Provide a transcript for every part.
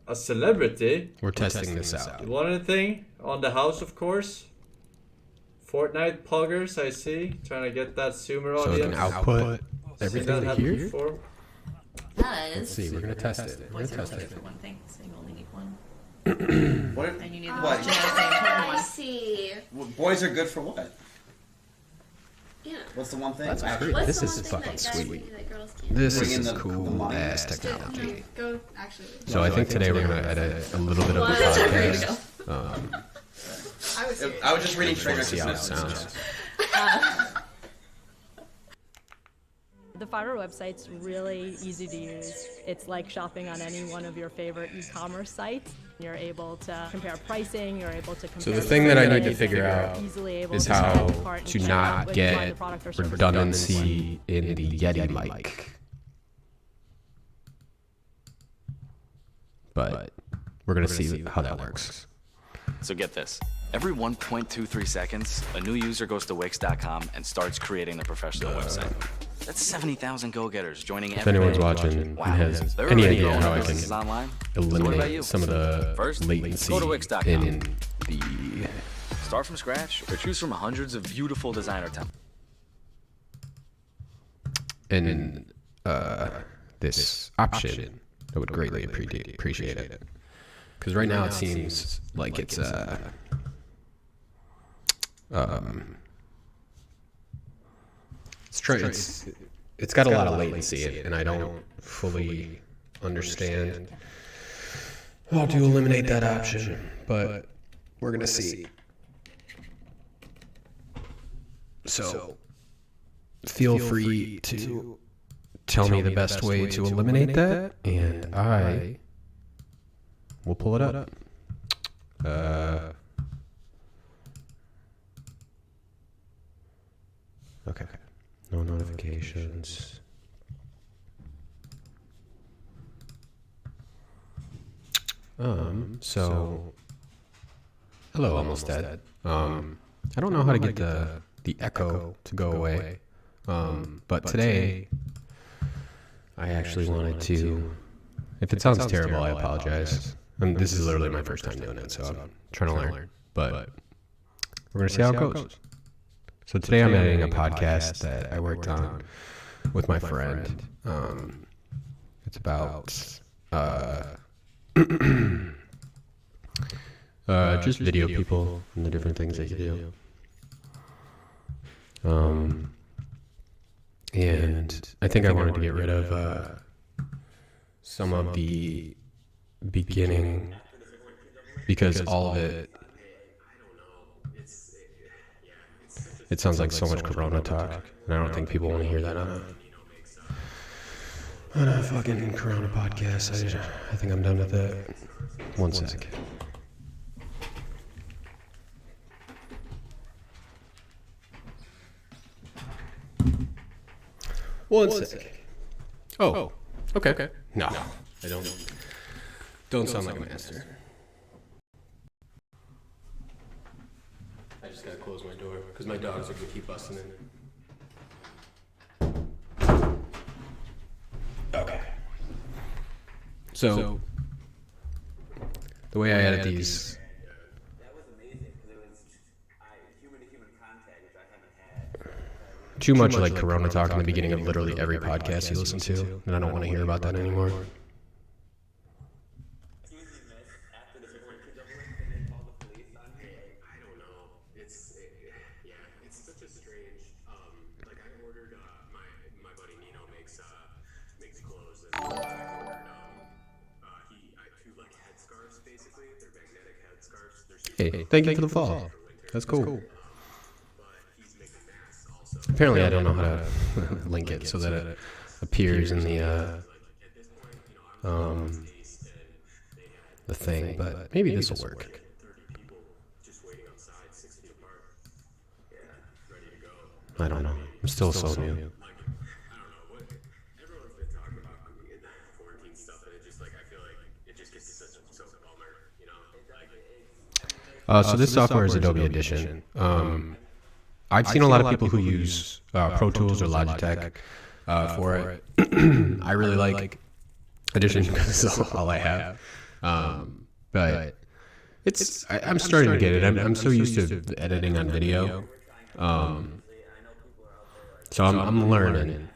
A celebrity? We're testing this out. You want anything? On the house, of course. Fortnite poggers, I see. Trying to get that Zoomer So it audience. can output everything that they happened hear. before? Does. Let's see, we're gonna test it. We're gonna Boys are test only it. good for one thing, so you only need one. What? And you need the What? most genetically important I one. see. Boys are good for what? Yeah. What's the one thing? That's Actually, great. What's This the is one thing fucking that guys sweet. do that girls can't? This Bring in is the cool ass money. technology. Go, actually. So I think today we're gonna edit a little bit of the What? podcast. I was I was just reading Let's see how it Trainwreck's sounds. The Fiverr website's really easy to use. It's like shopping on any one of your favorite e-commerce sites. You're able to compare pricing, you're able to compare... So the thing that I need to prices, figure you're out easily able is to how select apart and to check not which one of the get product or service redundancy in the Yeti mic. But we're gonna see how that works. So get this. Every 1.23 seconds, a new user goes to Wix.com and starts creating their professional website. That's 70,000 go-getters joining If every anyone's day. watching and Wow. has They're any already idea growing how their I can businesses online. So what about you? eliminate some of the First, latency go to Wix.com. in the Start from scratch or choose from hundreds of beautiful designer templates. in this option, I would greatly appreciate it. Because right now it seems like it's it's got a lot of latency, and I don't fully understand how to eliminate that option. But we're gonna see. So feel free to tell me the best way to eliminate that, and I will pull it up. Okay. No notifications. So hello, almost dead. I don't know how to get the echo to go away. But today I actually wanted to, if it sounds terrible, I apologize. And this is literally my first time doing it, so I'm trying to learn. But we're going to see how it goes. So today I'm editing a podcast that I worked on with my friend. It's about just video people and the different things they do. And I think I wanted to get rid of some of the beginning because all of it sounds like so much Corona talk, and I don't think people want to hear that on a fucking Corona podcast. I think I'm done with it. One sec. One sec. Oh, okay. No, I don't sound like a master. I just gotta close my door because my dogs are gonna keep busting in. Okay. So the way I edit these. Too much like Corona talk in the beginning of literally every podcast you listen to, and I don't want to hear about that anymore. Hey, thank you for the follow. That's cool. Apparently, I don't know how to link it so that it appears in the thing, but maybe this will work. I don't know. I'm still so new. So this software is Adobe Audition. I've seen a lot of people who use Pro Tools or Logitech for it. I really like Audition because it's all I have. But I'm starting to get it. I'm so used to editing on video. So I'm learning.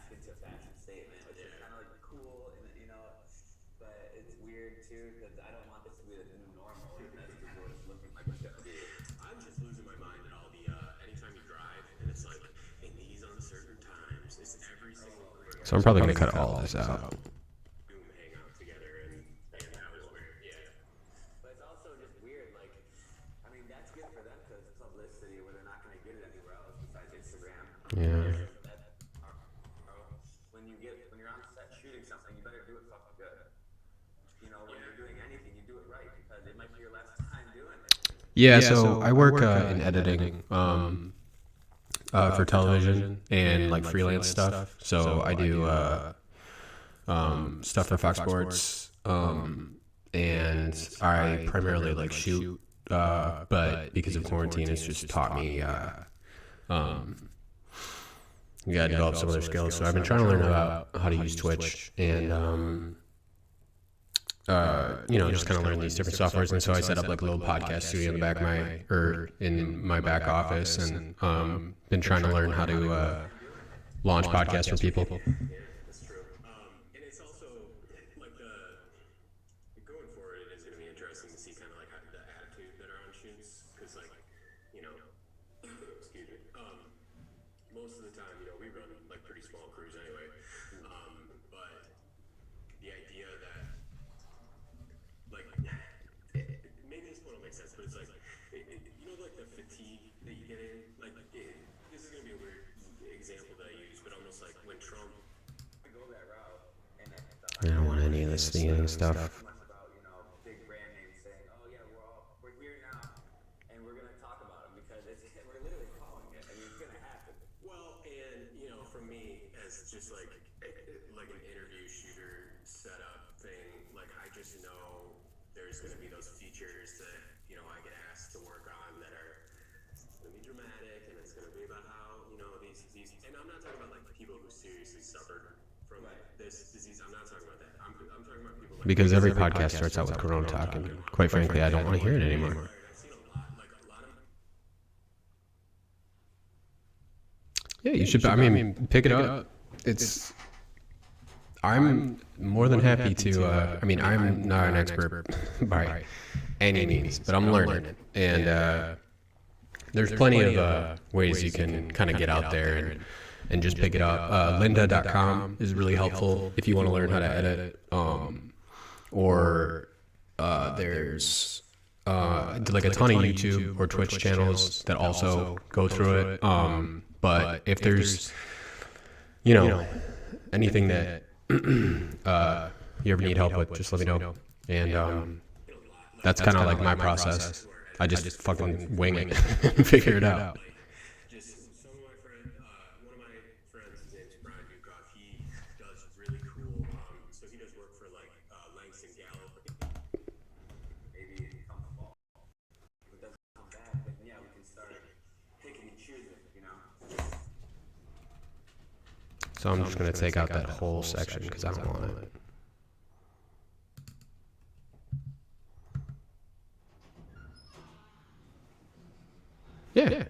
So I'm probably going to cut all of this out. Yeah. When you're on set shooting something, you better do it fucking good. You know, when you're doing anything, you do it right because it might be your last time doing it. Yeah, so I work in editing for television and like freelance stuff. So I do stuff for Fox Sports, and I primarily like shoot. But because of quarantine, it's just taught me you gotta develop some other skills. So I've been trying to learn about how to use Twitch and just kind of learn these different softwares. And so I set up like a little podcast studio in the back of in my back office, and been trying to learn how to launch podcasts for people. That's true. And it's also like going forward, it is going to be interesting to see kind of like the attitude that are on shoots, because like, you know, excuse me. Most of the time, you know, we run like pretty small crews anyway. But the idea that like maybe this one will make sense, but it's like you know, like the fatigue that you get in. Like this is gonna be a weird example that I use, but almost like when Trump go that route, and I don't want any of this theming stuff. about, you know, big brand names saying, oh yeah, we're here now, and we're gonna talk about them because we're literally calling it. I mean, it's gonna happen. Well, and you know, for me, as just like an interview shooter setup thing, like I just know there's gonna be those features that, you know, I get asked to work on that are gonna be dramatic, and it's gonna be about how, you know, these and I'm not talking about like people who seriously suffered from this disease. I'm not talking about that. I'm talking about people like, Because every podcast starts out with Corona talk, and quite frankly, I don't want to hear it anymore. I've seen a lot of Yeah, you should. I mean, pick it up. I'm more than happy to. I mean, I'm not an expert by any means, but I'm learning, and there's plenty of ways you can kind of get out there and just pick it up. Lynda.com is really helpful if you want to learn how to edit. Or there's like a ton of YouTube or Twitch channels that also go through it. But if there's, you know, anything that you ever need help with, just let me know. And that's kind of like my process. I just fucking wing it and figure it out. just some of my friends. One of my friends, his name's Brian Dukoff. He does really cool. So he does work for like Langston Gallup. Maybe it comes fall. If it doesn't come back, then yeah, we can start picking and choosing. You know. So I'm just going to take out that whole section because I don't want it. Yeah.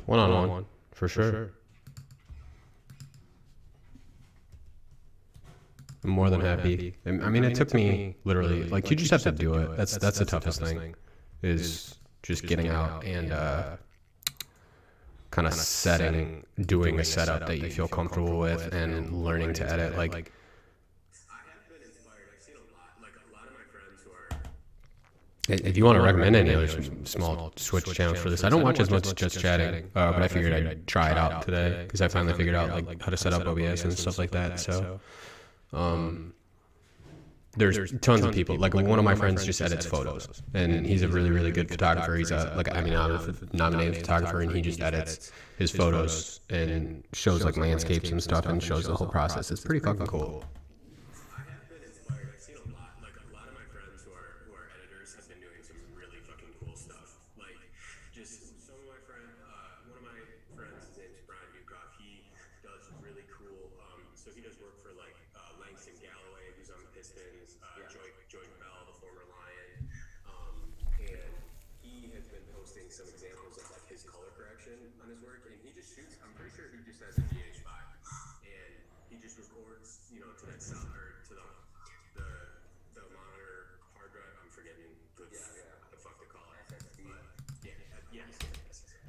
One-on-one, for sure. I'm more than happy. I mean, it took me literally, like, you just have to do it. That's the toughest thing, is just getting out and kind of doing a setup that you feel comfortable with and learning to edit. Like, I have been inspired. I've seen a lot of my friends who are. if you want to recommend any other small Twitch channels for this, I don't watch as much Just Chatting, but I figured I'd try it out today because I finally figured out like how to set up OBS and stuff like that. So, there's tons of people. Like one of my friends just edits photos, and he's a really, really good photographer. He's a I'm a nominated photographer, and he just edits his photos and shows like landscapes and stuff, and shows the whole process. It's pretty fucking cool. I have been inspired. I've seen a lot of my friends who are editors have been doing some really fucking cool stuff. Like just some of my friends. One of my friends, his name's Brian Dukoff. He does really cool. So he does work for like Langston Galloway, who's on the Pistons. Pistons, Joy Bell, the former Lion, and he has been posting some examples of like his color correction on his work, and he just shoots. I'm pretty sure he just has a GH5, and he just records, you know, to that sound or to the monitor hard drive. I'm forgetting what the fuck to call it, but yes.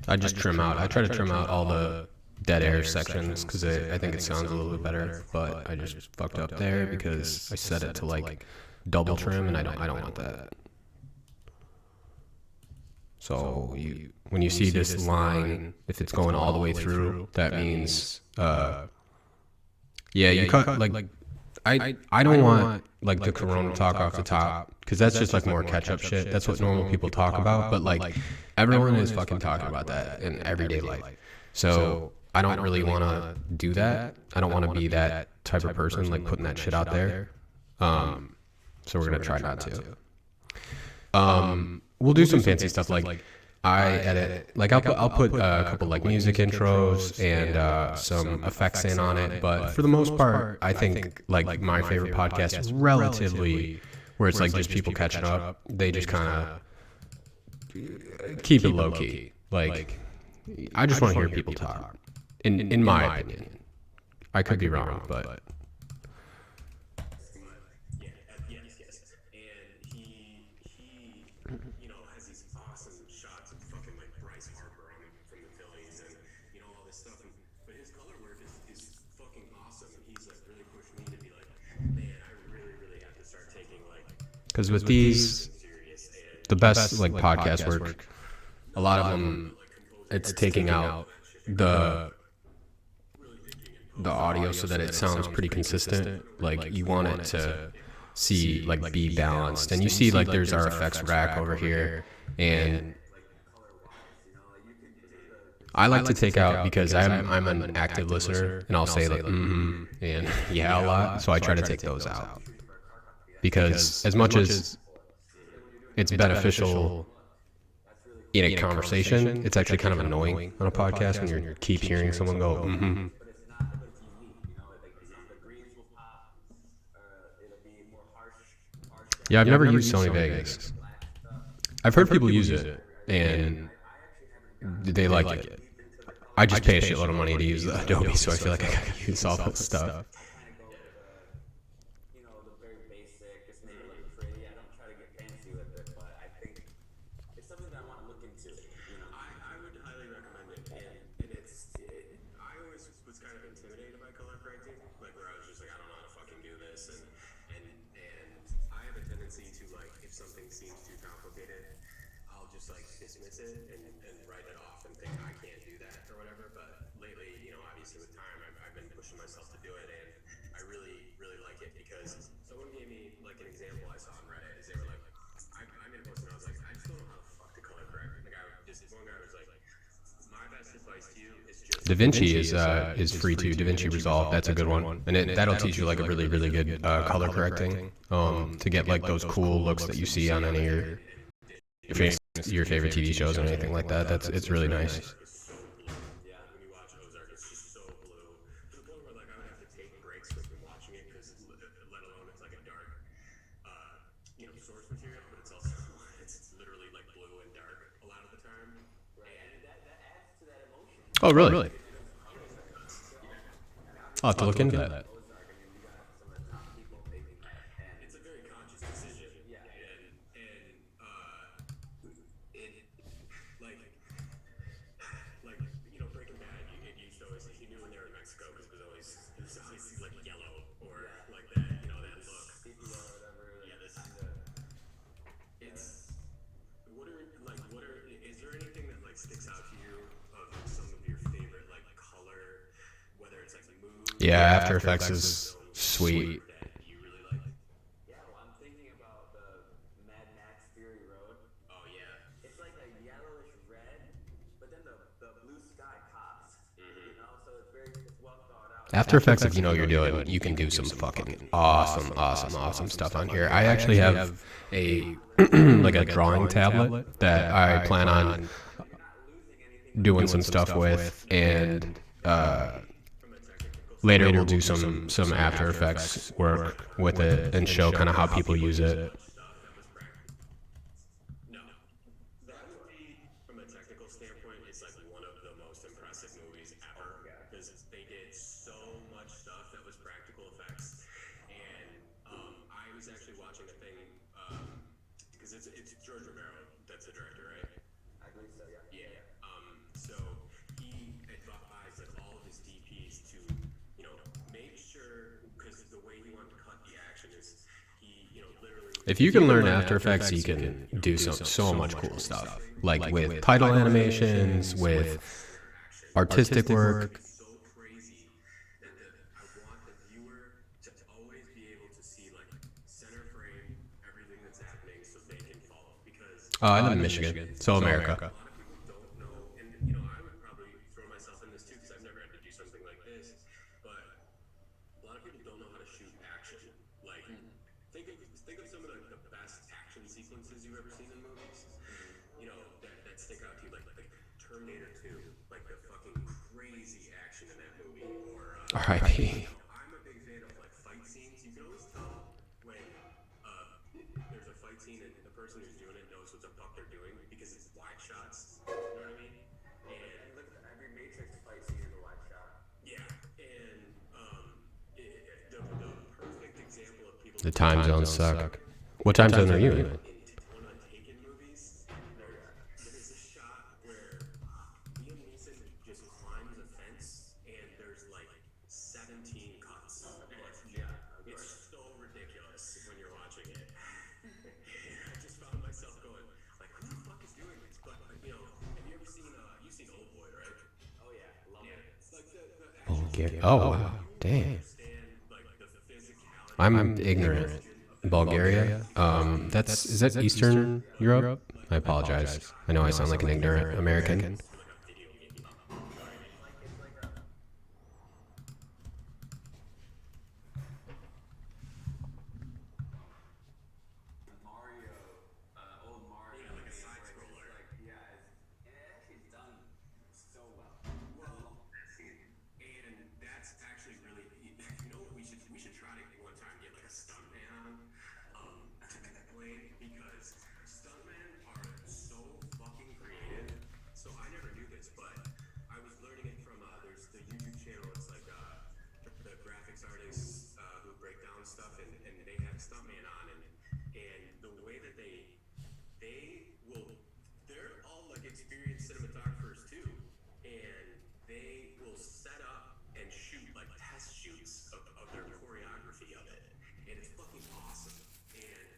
I just trim out. I try to trim out all the dead air sections because I think it sounds a little bit better. But I just fucked up there because I set it to like double trim, and I don't want that. So when you see this line, if it's going all the way through, that means you cut like I don't want like the Corona talk off the top because that's just like more catch up shit. That's what normal people talk about, but like everyone is fucking talking about that in everyday life. So I don't really want to do that. I don't want to be that type of person like putting that shit out there. So we're gonna try not to. We'll do some fancy stuff like I edit, like I'll put a couple like music intros and some effects in on it. But for the most part, I think like my favorite podcast is relatively where it's like just people catching up. They just kind of keep it low key. Like I just want to hear people talk. In my opinion, I could be wrong, but. Yes. And he, you know, has these awesome shots of fucking like Bryce Harper on him from the Phillies and, you know, all this stuff. But his color work is fucking awesome. And he's like really pushed me to be like, man, I really have to start taking like. Because with these, the best like podcast work, a lot of them, it's taking out the audio so that it sounds pretty consistent. Like you want it to see like be balanced, and you see like there's our effects rack over here, and I like to take out because I'm an active listener, and I'll say like and yeah a lot, so I try to take those out because as much as it's beneficial in a conversation, it's actually kind of annoying on a podcast when you keep hearing someone go Yeah, I've never used Sony Vegas. I've heard people use it, and they like it. I just pay a shitload of money to use the Adobe, so I feel like I gotta use all that stuff. You know, the very basic, just make it look pretty. I don't try to get fancy with it, but I think it's something that I want to look into. You know, I would highly recommend it, and I always was kind of intimidated by color correcting, like where I was just like, I don't know how to fucking do this, and I have a tendency to like, if something seems too complicated, I'll just like dismiss it and write it off and think I can't do that or whatever. But lately, you know, obviously with time, I've been pushing myself to do it, and I really like it because someone gave me like an example I saw on Reddit is they were like, I made a post and I was like, I just don't know how the fuck to color correct. Like one guy was like, my best advice to you is just DaVinci is free too. DaVinci Resolve, that's a good one, and that'll teach you like a really good color correcting to get like those cool looks that you see on any of your favorite TV shows or anything like that. It's really nice. Yeah, when you watch Ozark, it's just so blue. To the point where like I would have to take breaks with watching it because let alone it's like a dark, you know, source material, but it's also it's literally like blue and dark a lot of the time. And that adds to that emotion. Oh, really? I'll have to look into that. it's a very conscious decision. Yeah. And it like you know, Breaking Bad, it used to always, you knew when they were in Mexico because it was always like yellow or like that, you know, that look. Yeah, this it's is there anything that like sticks out to you of some of your favorite like color, whether it's like mood? Yeah, After Effects is sweet. That you really like? Yeah, well, I'm thinking about the Mad Max Fury Road. Oh yeah. It's like a yellowish red, but then the blue sky pops. You know, so it's well thought out. After Effects, if you know what you're doing, you can do some fucking awesome stuff on here. I actually have a like a drawing tablet that I plan on doing some stuff with, and later we'll do some After Effects work with it and show kind of how people use it. No, that movie, from a technical standpoint, is like one of the most impressive movies ever because they did so much stuff that was practical effects. And I was actually watching a thing because it's George Romero that's the director, right? I believe so, yeah. Yeah. So he advised like all of his DPs to, you know, make sure because the way he wanted to cut the action is he, you know, literally. If you can learn After Effects, you can do so much cool stuff, like with title animations, with artistic work. So crazy that I want the viewer to always be able to see like center frame everything that's happening so they can follow because I live in Michigan, so America. a lot of people don't know, and you know I would probably throw myself in this too because I've never had to do something like this, but a lot of people don't know how to shoot action. Like think of some of the best action sequences you've ever seen in movies. You know that stick out to you like Terminator 2, like the fucking crazy action in that movie, or R.I.P. I'm a big fan of like fight scenes. You can always tell when there's a fight scene and the person who's doing it knows what the fuck they're doing because it's wide shots. You know what I mean? And Look at every Matrix fight scene in the wide shot. yeah, and the perfect example of people. The time zones suck. What time zone are you in? One of the Taken movies, there is a shot where Liam Neeson just climbs a fence and there's like 17 cuts. And it's so ridiculous when you're watching it. I just found myself going, like, who the fuck is doing this? But you know, have you ever seen you've seen Old Boy, right? Oh yeah, love it. It's like the Bulgaria. Oh wow, damn. understand like the physicality. I'm ignorant. Bulgaria. Is that Eastern Europe? I apologize. I know I sound like an ignorant American. Mario, old Mario. Yeah, like a side scroller. And it actually is done so well. And that's actually really, you know what we should try to one time get like a stuntman on to explain because stuntmen are so fucking creative. So I never knew this, but I was learning it from there's the YouTube channel. It's like the graphics artists who break down stuff, and they have a stuntman on, and the way that they're all like experienced cinematographers too, and they will set up and shoot like test shoots of their choreography of it, and it's fucking awesome. And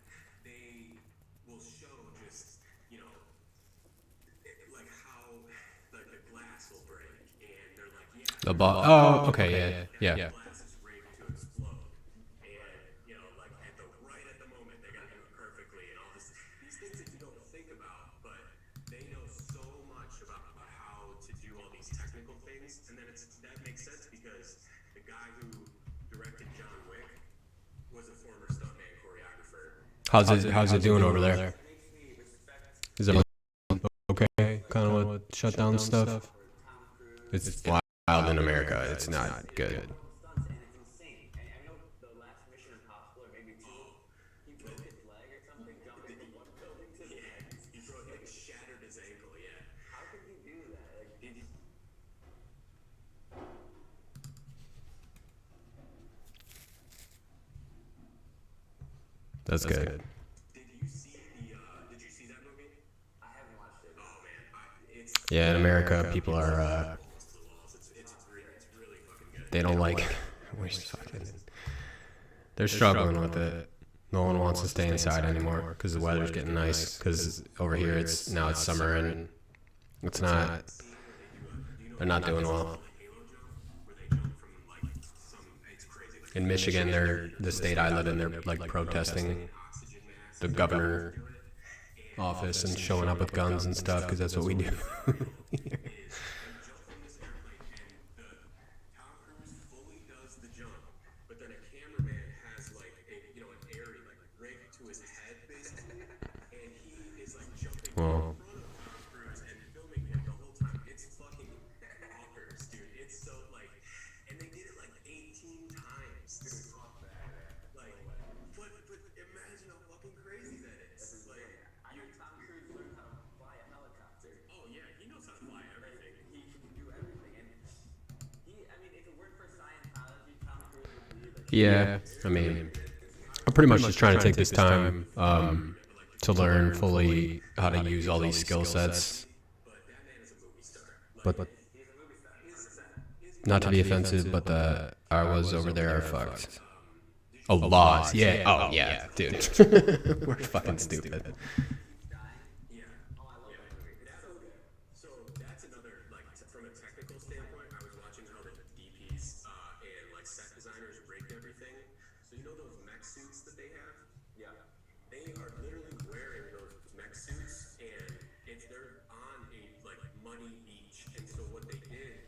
they will show just, you know, like how like the glass will break, and they're like, yeah, Oh, okay, yeah. glass is ready to explode, and you know, like right at the moment they gotta do it perfectly, and all these things that you don't think about, but they know so much about how to do all these technical things, and then that makes sense because the guy who directed John Wick was a former stuntman choreographer. How's it doing over there? Is it okay? Kind of with shutdown stuff. It's wild in America. It's not good. Stunts, and it's insane. And I know the last Mission Impossible, or maybe two, he broke his leg or something, jumping from one building to the next. He like shattered his ankle, yeah. How could he do that? Like, That's good. Did you see that movie? I haven't watched it. Oh man, it's Yeah, in America, people are it's really fucking good. they don't like. They're struggling with it. No one wants to stay inside anymore because the weather's getting nice. Because over here it's summer and it's not. They're not doing well. In Michigan, the state I live in, they're like protesting the governor office and showing up with guns and stuff because that's what we do. Tom Cruise fully does the jump, but then a cameraman has like an area like rigged to his head basically, and he is like jumping Well, in front of Tom Cruise and filming him the whole time. It's fucking bonkers, dude. It's so like, and they did it like 8 Yeah, I mean, I'm pretty much just trying to take this time to learn fully how to use all these skill sets. But not to be offensive, but the hours over there are fucked. Oh, laws. Yeah. Oh, yeah, dude. We're fucking stupid. So that's another, like, from a technical standpoint, I was watching how the DPs and like set designers rigged everything. So you know those mech suits that they have? Yeah. They are literally wearing those mech suits, and they're on a like muddy beach. And so what they did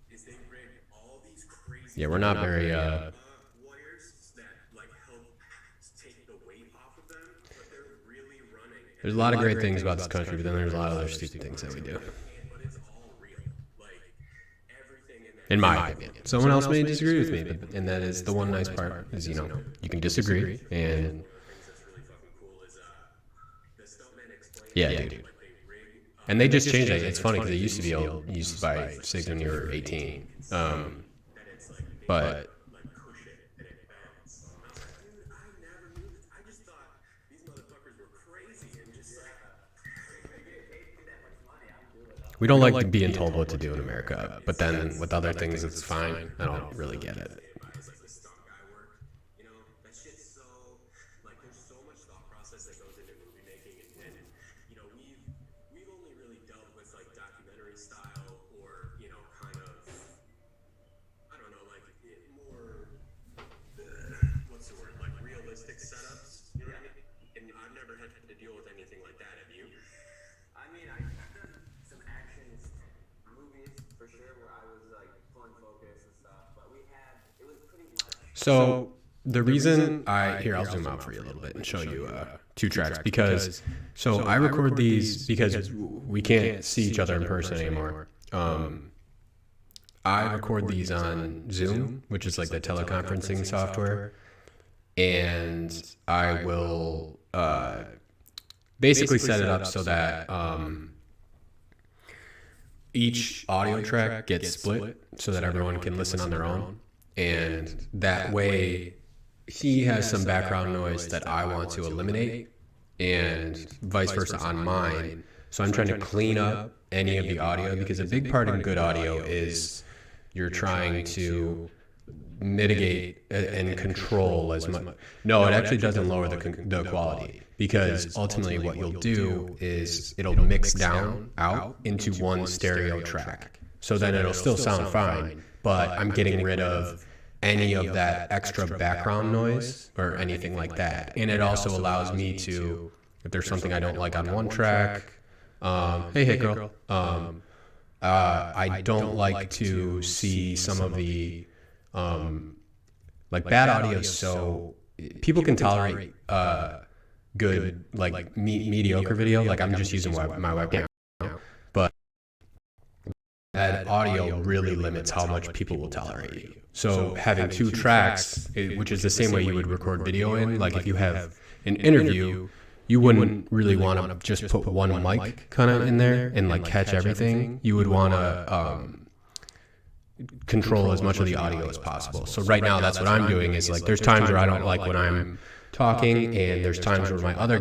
is they rigged all these crazy Yeah, we're not very wires that like help take the weight off of them, but they're really running. There's a lot of great things about this country, but then there's a lot of other stupid things that we do. But it's all real. Like everything in that. In my opinion. Someone else may disagree with me, and that is the one nice part is, you can disagree, and yeah, dude. And they just changed it. It's funny because it used to be used by SIGs when you were 18. But we don't like being told what to do in America. But then with other things, it's fine. I don't really get it. So the reason I'll zoom out for you a little bit and show you 2 tracks because I record these because we can't see each other in person anymore. I record these on Zoom, which is like the teleconferencing software, and I will basically set it up so that each audio track gets split so that everyone can listen on their own. And that way, he has some background noise that I want to eliminate, and vice versa on mine. So I'm trying to clean up any of the audio, because a big part in good audio is you're trying to mitigate and control as much. No, it actually doesn't lower the quality, because ultimately what you'll do is it'll mix down out into one stereo track. So then it'll still sound fine, but I'm getting rid of any of that extra background noise or anything like that. And it also allows me to, if there's something I don't like on one track, hey Hit Girl, I don't like to see some of the like bad audio, so people can tolerate good like mediocre video. Like I'm just using my webcam now, but bad audio really limits how much people will tolerate you. So having 2 tracks, which is the same way you would record video in, like if you have an interview, you wouldn't really want to just put one mic kind of in there and like catch everything. You would want to control as much of the audio as possible. So right now, that's what I'm doing, is like there's times where I don't like when I'm talking, and there's times where my other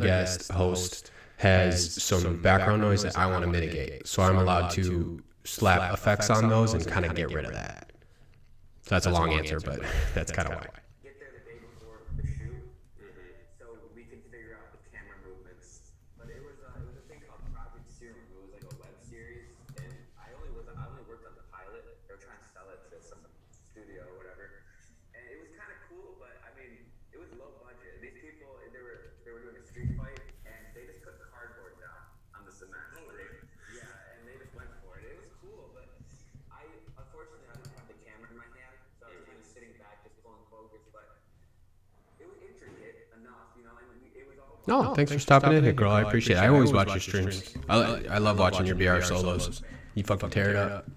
host has some background noise that I want to mitigate. So I'm allowed to slap effects on those and kind of get rid of that. So that's a long answer, but that's kind of why. Get there the day before the shoot, so we could figure out the camera movements. But it was a thing called Project Serum. It was like a web series, and I only worked on the pilot. They were trying to sell it to some studio or whatever, and it was kind of cool. But I mean, it was low budget. These people, they were doing a street fight, and they just put cardboard down on the cement. Yeah, and they just went for it. It was cool, but unfortunately I didn't have the camera in my hand, so I was kind of sitting back just pulling focus. But it was intricate enough, and it was all. No, thanks for stopping in, Hit Girl. I appreciate it. I always watch your streams. I love watching your BR solos. You fucking tear it up.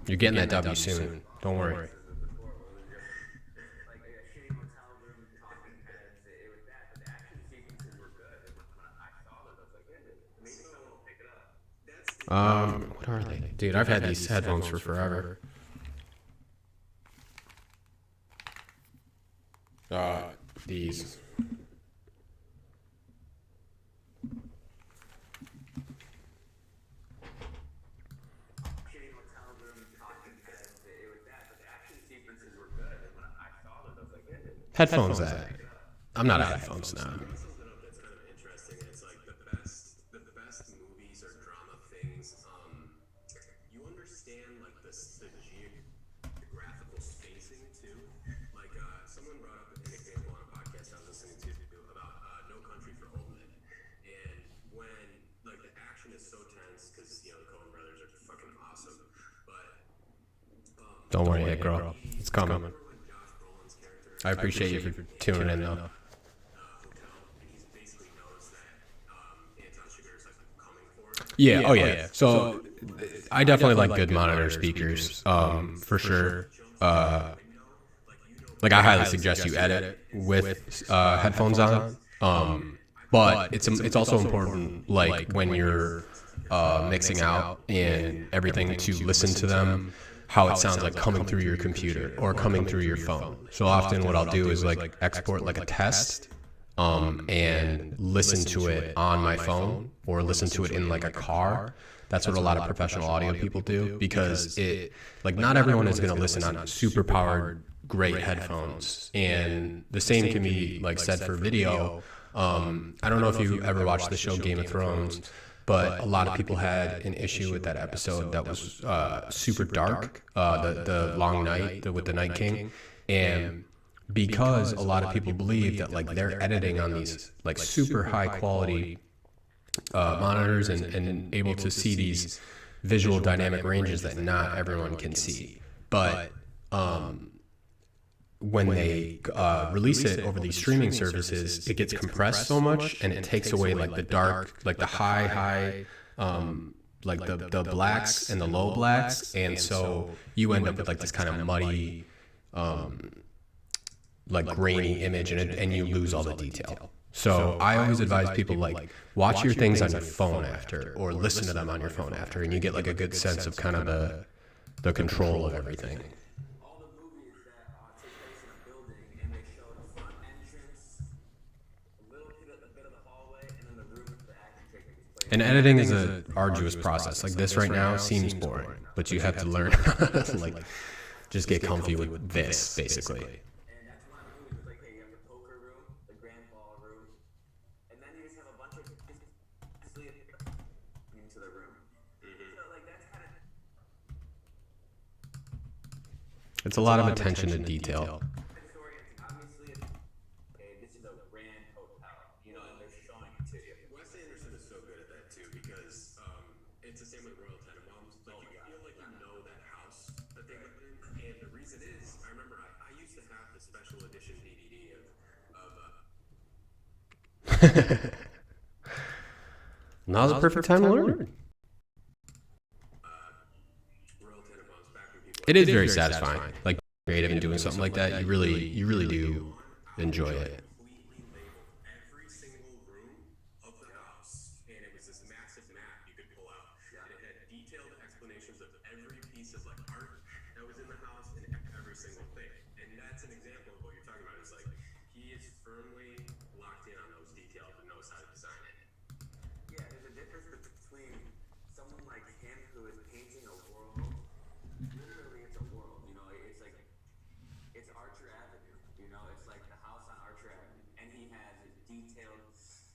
You're getting that W soon. Don't worry. Like a shitty hotel room, talking heads, it was that, but the action sequences were good. And when I saw it, I was like, hey, maybe someone will pick it up. What are they? Dude, I've had these headphones for forever. These. Shitty hotel room, talking heads, it was that, but the action sequences were good. And when I saw them, I was like, yeah. Headphones that. I'm not a headphones now. Something up that's kind of interesting. It's like the best movies or drama things. You understand like the geographical spacing too. Like someone brought up an example on a podcast I was listening to about No Country for Old Men, and when like the action is so tense because the Coen brothers are fucking awesome, but Don't worry, it girl. It's coming. I appreciate you for tuning in though. Yeah, oh yeah. So I definitely like good monitor speakers, for sure. Like I highly suggest you edit with headphones on. But it's also important, like when you're mixing out and everything, to listen to them, how it sounds like coming through your computer or coming through your phone. So often what I'll do is like export like a test, and listen to it on my phone or listen to it in like a car. That's what a lot of professional audio people do, because it, like, not everyone is going to listen on super powered, great headphones. And the same can be like said for video. I don't know if you ever watched the show Game of Thrones, but a lot of people had an issue with that episode that was super dark, the Long Night with the Night King. And because a lot of people believe that like they're editing on these like super high quality monitors and able to see these visual dynamic ranges that not everyone can see. But when they release it over these streaming services, it gets compressed so much, and it takes away like the dark, like the high, like the blacks and the low blacks, and so you end up with like this kind of muddy, like grainy image, and you lose all the detail. So I always advise people, like, watch your things on your phone after, or listen to them on your phone after, and you get like a good sense of kind of the control of everything. All the movies that take place in a building, and they show the front entrance, a bit of the hallway, and then the room that the action takes place. And editing is an arduous process. Like this right now seems boring, but you have to learn how to like just get comfy with this, basically. And that's one of the movies. It's like, hey, you have the poker room, the grand ballroom, and then you just have a bunch of just sleep into the room. So like that's kind of. It's a lot of attention to detail. Obviously, okay, this is a grand hotel, and they're showing it to you. Wes Anderson is so good at that too, because it's the same with Royal Tenenbaums. Like you feel like you know that house that they lived in, and the reason is, I remember I used to have the special edition DVD of Now's the perfect time to learn. Royal Tenenbaums back when people. It is very satisfying. Like creative and doing something like that, you really do enjoy it. Completely labeled every single room of the house, and it was this massive map you could pull out, and it had detailed explanations of every piece of like art that was in the house and every single thing. And that's an example of what you're talking about. It's like he is firmly locked in on those details and knows how to design it. Yeah, there's a difference between someone like him who is painting a world. Literally, it's a world. It's like it's Archer Avenue. It's like the house on Archer Avenue, and he has it detailed.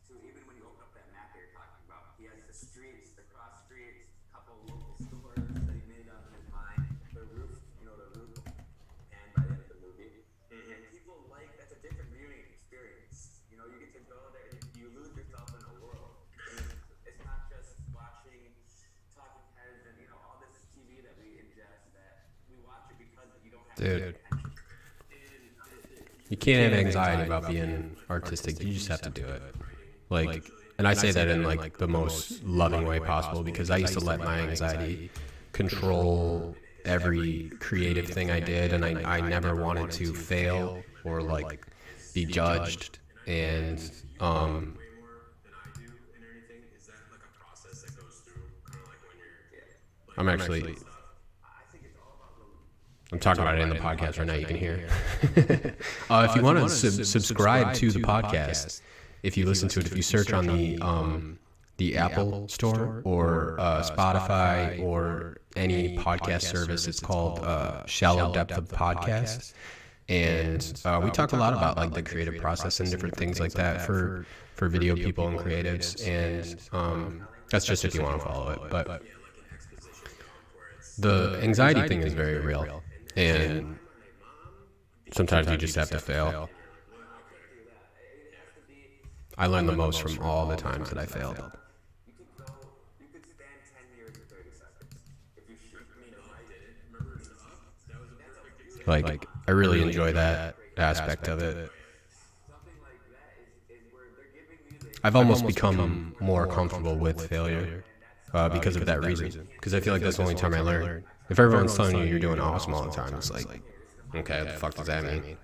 So even when you open up that map that you're talking about, he has the streets, the cross streets, a couple of local stores that he made up in his mind, the roof, and by the end of the movie. And people that's a different viewing experience. You get to go there and you lose yourself in a world. And it's not just watching talking heads and all this TV that we ingest, that we watch it because you don't have Dude, you can't have anxiety about being artistic. You just have to do it. Like, and I say that in like the most loving way possible, because I used to let my anxiety control every creative thing I did, and I never wanted to fail or like be judged. And Way more than I do in anything. Is that like a process that goes through kind of like when you're I'm actually, I think it's all about I'm talking about it in the podcast right now. You can hear. If you want to subscribe to the podcast, if you listen to it, if you search on the Apple Store or Spotify or any podcast service, it's called Shallow Depth of Podcast. And we talk a lot about like the creative process and different things like that for video people and creatives. And that's just if you want to follow it. But the anxiety thing is very real. And sometimes you just have to fail. I learned the most from all the times that I failed. You could stand 10 years and 30 seconds. If you shoot, Like, I really enjoy that aspect of it. I've almost become more comfortable with failure because of that reason. Because I feel like that's the only time I learn. If everyone's telling you you're doing awesome all the time, it's like, okay, what the fuck does that mean?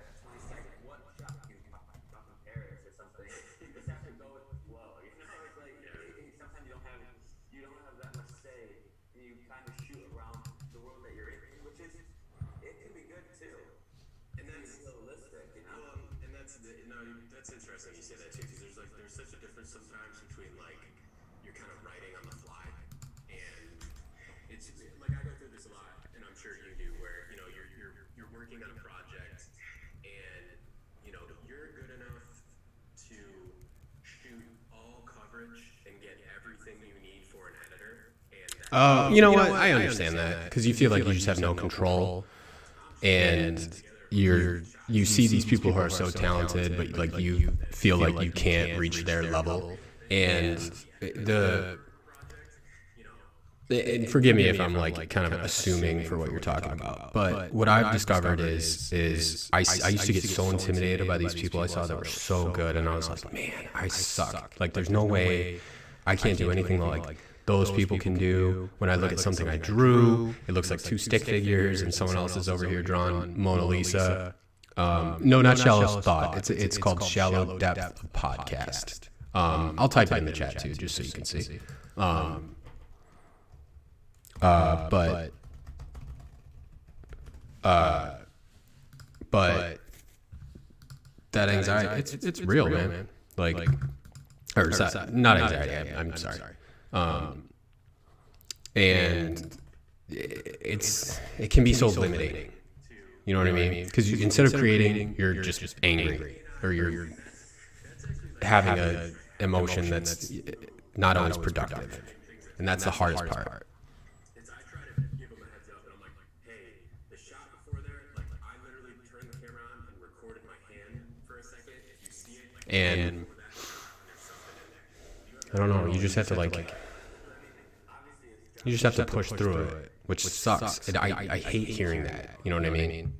That's interesting you say that too, because there's such a difference sometimes between like you're kind of writing on the fly, and it's like I go through this a lot, and I'm sure you do, where you know you're working on a project, and you know you're good enough to shoot all coverage and get everything you need for an editor, and You know what? I understand that because you feel like you just have no control, and you see these people who are so talented, but like you feel like you can't reach their level. And and forgive me if I'm like kind of assuming for what you're talking about, but what I've discovered is I used to get so intimidated by these people I saw that were so good, and I was like, man, I suck. Like there's no way I can't do anything like those people can do. When I look at something I drew, it looks like two stick figures, and someone else is over here drawing Mona Lisa. No, not Shallow Thought. It's called Shallow Depth Podcast. I'll type it in the chat too, just so you can see. But that anxiety, it's real, man. Like, or not anxiety. I'm sorry. And it can be so limiting. You know what I mean? Because instead of creating, you're just angry, or you're having a emotion that's not always productive, and that's the hardest part. it's I try to give them a heads up, and I'm like, hey, the shot before there, like I literally turned the camera on and recorded my hand for a second. If you see it, like, And I don't know, you just have to you just have to push through it, which sucks. I hate hearing that. You know what I mean?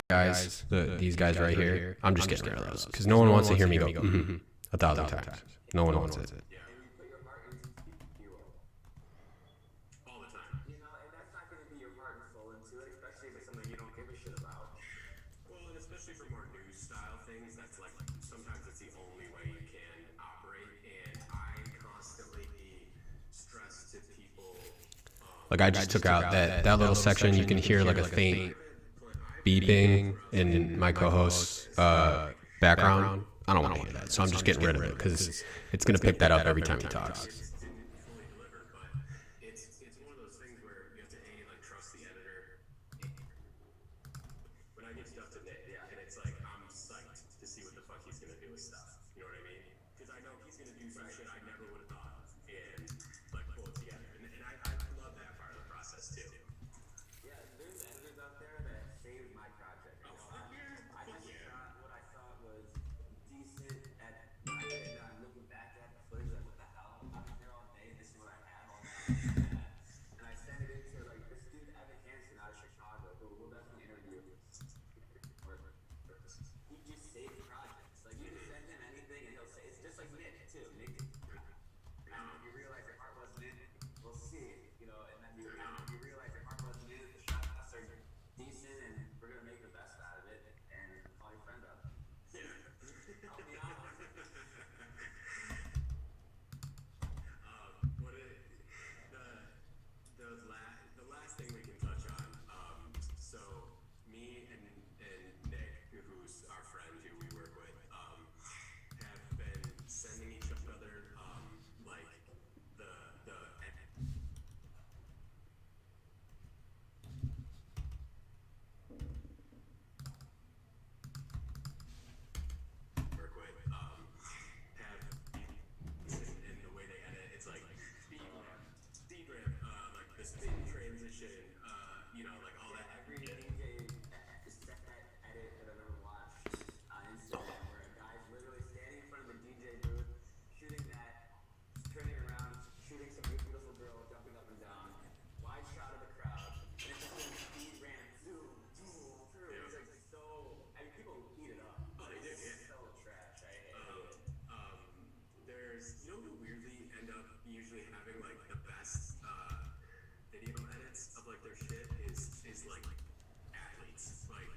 Guys, these guys right here, I'm just getting rid of those because no one wants to hear me go 1,000 times. No one wants it. all the time. You know, and that's not going to be your heart and soul into it, especially if it's something you don't give a shit about. Well, and especially for more news style things, that's like sometimes it's the only way you can operate. And I constantly stress to people. Like I just took out that little section. You can hear like a faint beeping in my co-host's background. I don't want to hear that, so I'm just getting rid of it because it's going to pick that up every time he talks. Didn't fully deliver, but it's one of those things where you have to like trust the editor. When I give stuff to Nick, and it's like I'm psyched to see what the fuck he's gonna do with stuff. You know what I mean? Because I know he's gonna do some shit I never would have thought of, and like pull it together. And I love that part of the process too. Yeah, there's editors out there that saved my project. I just shot what I thought was decent at night, and I'm looking back at the footage like, what the hell? I've been here all day, this is what I have all that. And I sent it into like this dude Evan Hansen out of Chicago, who we'll definitely interview. He just saved projects. Like you can send him anything and he'll say it's just like Nick too. Nick, you realize your heart wasn't in it, we'll see, you know, and then you realize your heart wasn't in it, the shots are decent and we're gonna make the best out of it and call your friend up. Yeah, the spin transition, you know, like all that. Every DJ set edit that I've ever watched on Instagram, where a guy's literally standing in front of the DJ booth, shooting that, turning around, shooting some beautiful girl, jumping up and down, wide shot of the crowd, and it's just like speed ran, zoom, zoom, through. It's like so. I mean, people eat it up. Oh, they do, yeah. So trash. I hate it. There's, you know who weirdly end up usually having like the best video edits of like their shit is like athletes. Like,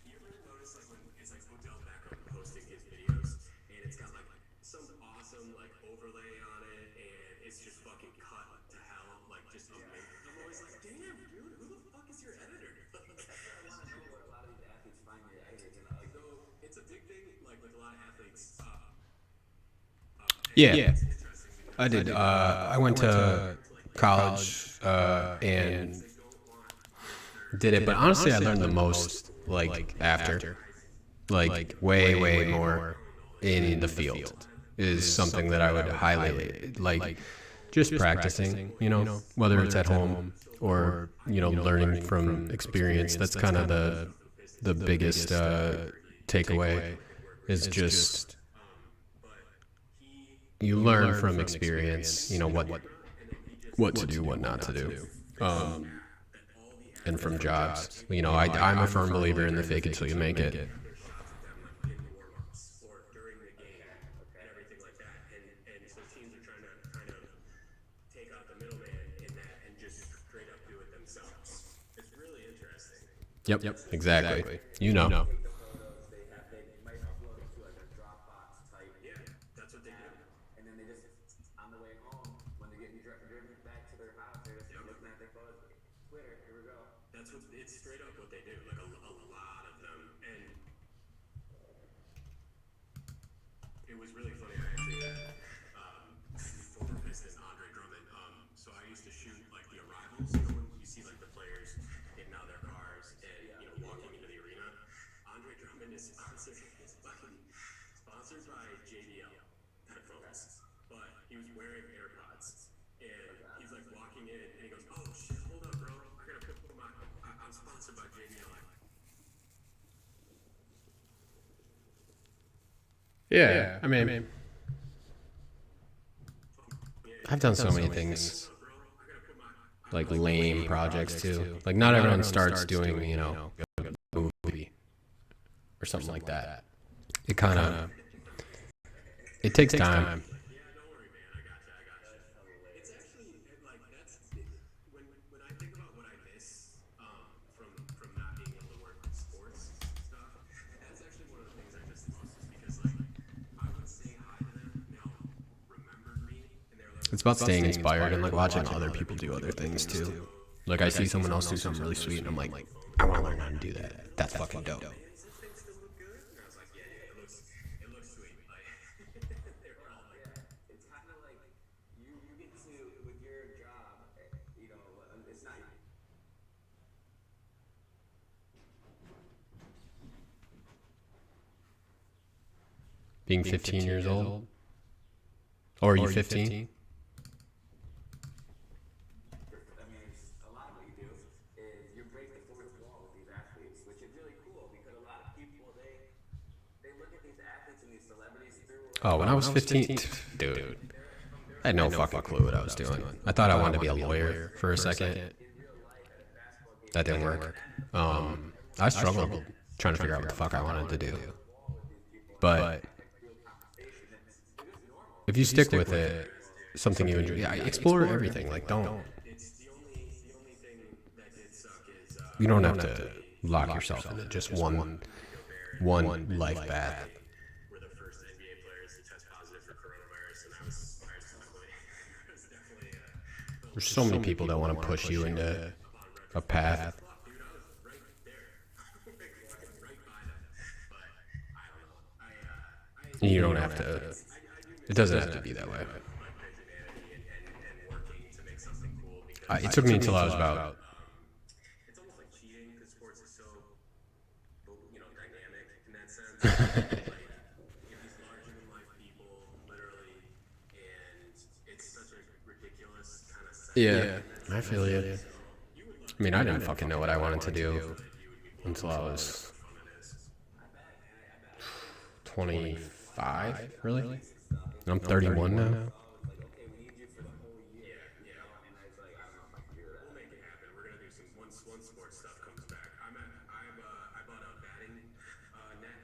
you ever notice like when it's like Odell Beckham posting his videos and it's got like some awesome like overlay on it and it's just fucking cut to hell, like just amazing. I'm always like, damn, dude, who the fuck is your editor? I want to know where a lot of these athletes find their editors, and like, So it's a big thing, like with a lot of athletes. Yeah, I did. I went to college and did it, but honestly, I learned the most like after, like way more in the field is something that I would highlight. Like just practicing, you know, whether it's at home or you know learning from experience. That's kind of the biggest takeaway is just. You learn from experience, you know, what to do, what not to do. And from jobs. You know, I'm a firm believer in the fake it till you make it. In the warm-ups or during the game and everything like that, and so teams are trying to kind of take out the middleman in that and just straight up do it themselves. It's really interesting. Yep, exactly. You know. they might upload it to like a Dropbox type. Yeah, that's what they do. And then they just, on the way home, when they're getting driven back to their house, they're just looking at their photos. Twitter, here we go. That's what it's straight up what they do. Like a lot of them, and it was really funny. I actually had former Piston Andre Drummond. So I used to shoot like the arrivals. You know when you see like the players getting out of their cars and you know walking into the arena. Andre Drummond is sponsored by JBL headphones, but he was wearing AirPods, and he's like walking in, and he goes, "Oh shit, hold up, bro! I gotta put my I'm sponsored by JBL." Yeah, I mean, I've done so many things, like lame projects too. Like not everyone starts doing, you know, a movie or something like that. It kind of, it takes time. Yeah, don't worry, man. I got you. It's actually like that's when I think about what I miss from not being able to work with sports stuff. That's actually one of the things I miss the most, is because like I would say hi to them, and they'll remember me, and they're like, It's about staying inspired and like watching other people do other things too. Like I see someone else do something really sweet and I'm like, I want to learn how to do that. That's fucking dope. "Does this thing still look good?" And I was like, "Yeah, it looks sweet." Like they were all like, It's kind of like you get to, with your job, you know, it's not. Being 15 years old? Or are you 15? I mean, it's a lot of what you do is you break the fourth wall with these athletes, which is really cool because a lot of people they look at these athletes and these celebrities through. Oh, when I was 15, dude, I had no fucking clue what I was doing. I thought I wanted to be a lawyer for a second. That didn't work. I struggled trying to figure out what the fuck I wanted to do. But if you stick with it, something you enjoy, yeah, explore everything. Like, don't. it's the only thing that did suck is You don't have to lock yourself into just one life path. we're the first NBA players to test positive for coronavirus, and I was definitely There's so many people that want to push you into a path. dude, I was right there, right by them, but I don't know. And you don't have to. It doesn't have to be that way. My humanity and working to make something cool, because It took me until I was about. it's almost like cheating because sports is so, you know, dynamic in that sense. Like, you have these larger than life people, literally, and it's such a ridiculous kind of setting. Yeah. I feel you. I mean, I didn't fucking know what I wanted to do until I was 25, really? And I'm 31 now. Once sports stuff comes back, I bought a batting net,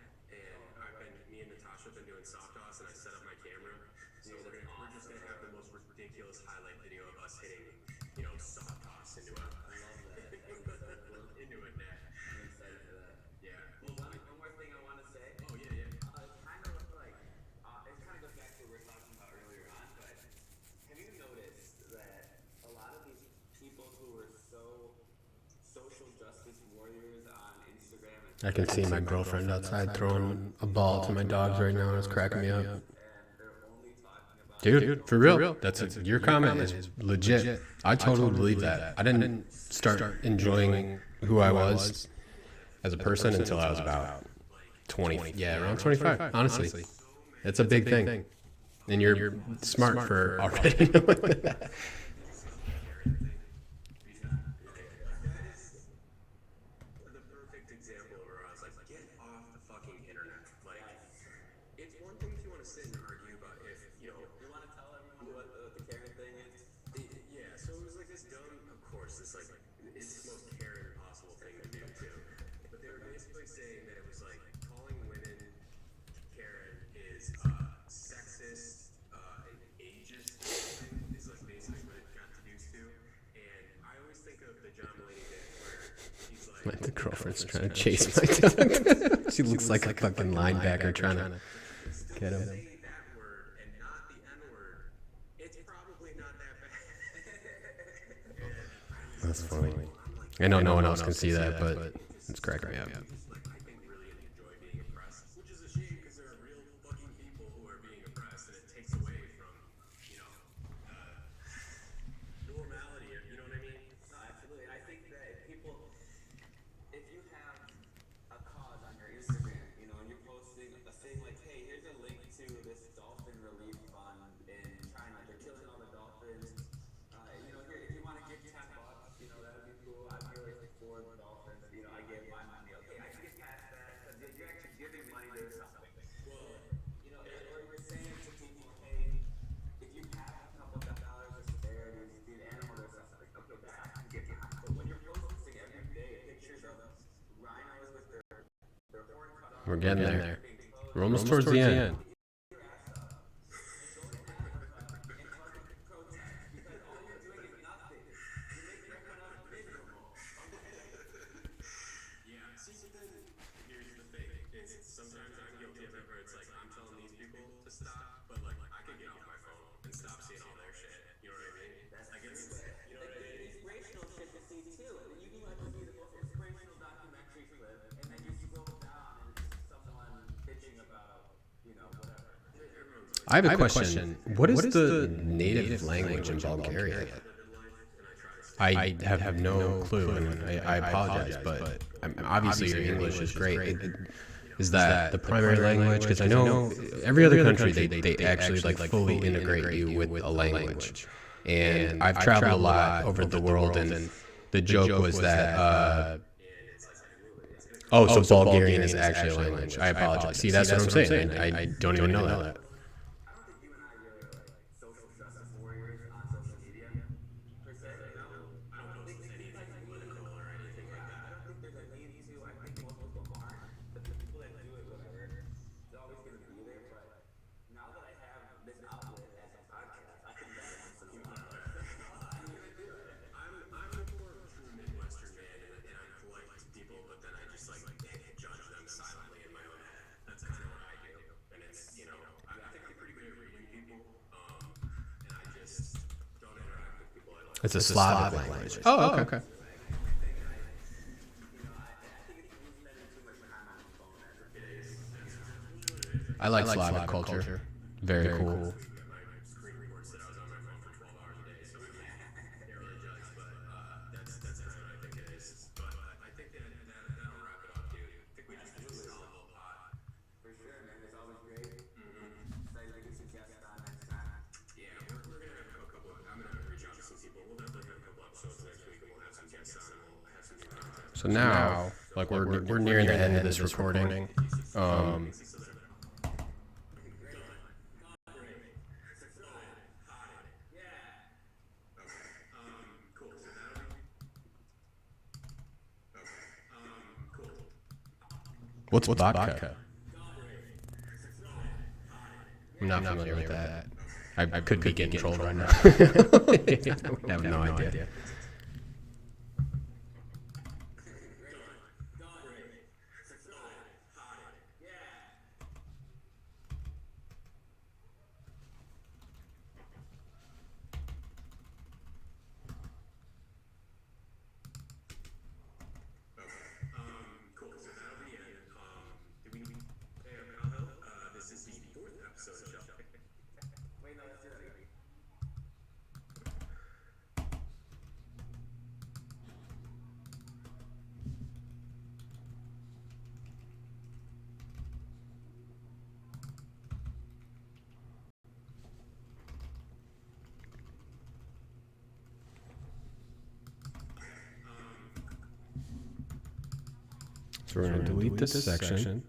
and me and Natasha have been doing soft toss, and I set up my camera. So we're just gonna have the most ridiculous highlight video of us hitting, soft toss into a into a net. I'm excited for that. Yeah. One more thing I want to say. Oh yeah. It's kind of like, it kind of goes back to what we were talking about earlier on, but have you noticed that a lot of these people who were so social justice warriors on Instagram and I can see my girlfriend outside throwing a ball to my dogs right now, and it's cracking me up. they're only talking about Dude, for real, your comment is legit. I totally believe that. I didn't start enjoying who I was as a person until I was about 20. Yeah, around 25. Honestly, it's a big thing, and you're smart for already knowing that. The perfect example of where I was like, get off the fucking internet. Like, it's one thing if you want to sit and argue about if, you want to tell everyone what the Karen thing is? yeah, so it was like this dumb, of course, it's the most Karen possible thing to do too. But they were basically saying that it was like calling women Karen is sexist, and ageist thing is like basically what it got reduced to. And I always think of the John Mulaney bit where he's like, The girlfriend's trying to chase my dog. She looks like a fucking linebacker trying to get him. say that word and not the N word, it's probably not that bad. That's funny. I know no one else can see that, but it's cracking me up. I think really enjoy being oppressed, which is a shame because there are real fucking people who are being oppressed, and it takes away from, normality. You know what I mean? No, absolutely. I think that if you have a cause on your Instagram, and you're posting a thing like, hey, here's a link to this dolphin relief fund in China. They're killing all the dolphins. Here, if you want to give $10, that would be cool. I'd be like for the dolphins. I give my money. Okay, I can get past that because you're actually giving money to something. Well, or you're saying to people, hey, if you have a couple of dollars to spare, you feed animals or something. Okay, that I can get behind. But when you're posting every day pictures of rhinos with their horn cut off, We're getting there. We're almost towards the end. Yeah. See, but then here's the thing: sometimes I'm guilty of it, where it's like I'm telling these people to stop, but like I could get off my phone and stop seeing all their shit. You know what I mean? You know what I mean? inspirational shit to see too. And you can like see the most inspirational documentary clip, and then you scroll down and it's someone bitching about, whatever. I have a question. What is the native language in Bulgaria? I have no clue, and I apologize, but obviously your English is great. Is that the primary language? Because I know every other country, they actually like fully integrate you with a language. And I've traveled a lot over the world, and the joke was that, so Bulgarian is actually a language. I apologize. See, that's what I'm saying. I don't even know that. I don't think you and I really are like social justice warriors on social media per se. I don't think anything political or anything like that. I don't think there's a need to. I think most people aren't. But the people that do it, whatever, it's always going to be there. But now that I have this outlet as a podcast, I can do it once in a while. I'm going to do it. I'm a poor true Midwestern man, and I'm polite to people, but then I just like judge them silently in my own head. That's kind of what I do, and it's I think I'm pretty good at reading people, and I just don't interact with people I like. It's a Slavic language. Oh, okay. I like Slavic culture. Very cool. Screen records that I was on my phone for 12 hours a day, so I can't really judge, but that's kind of what I think it is. But I think that'll wrap it up, dude. I think we just did a solid little pot. For sure, man. It's always great. Excited to get some guests on next time. Yeah, we're gonna have a couple. I'm gonna reach out to some people. We'll definitely have a couple episodes So now, like we're nearing the end of this recording. What's vodka? I'm not familiar with that. I could be getting trolled right now. I have no idea. So we're going to delete this section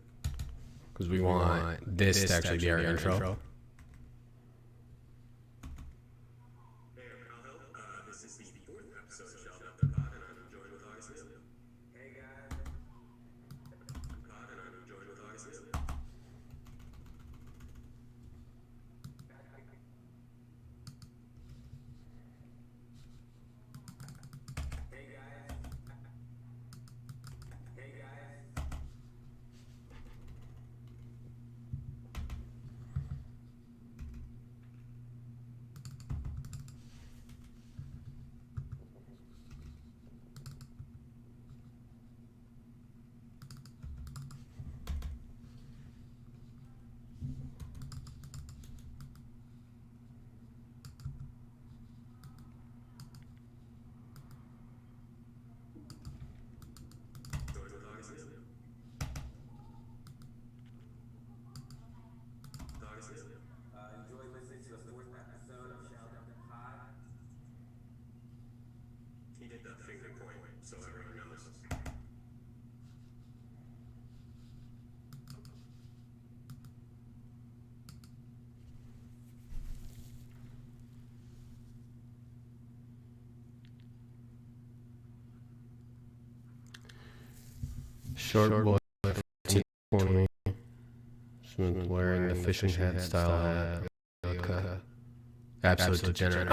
because we want this to actually be our intro. He did that finger point, so everyone knows. Short boy, 20, Smith wearing the fishing hat style hat. Okay. Absolute degenerate.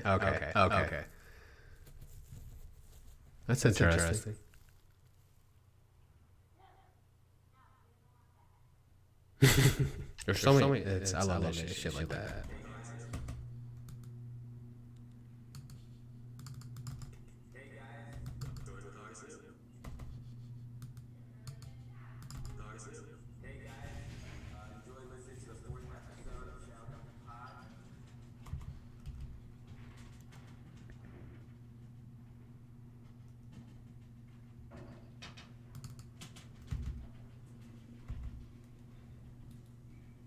Okay. That's interesting. There's so many. I love that shit like that.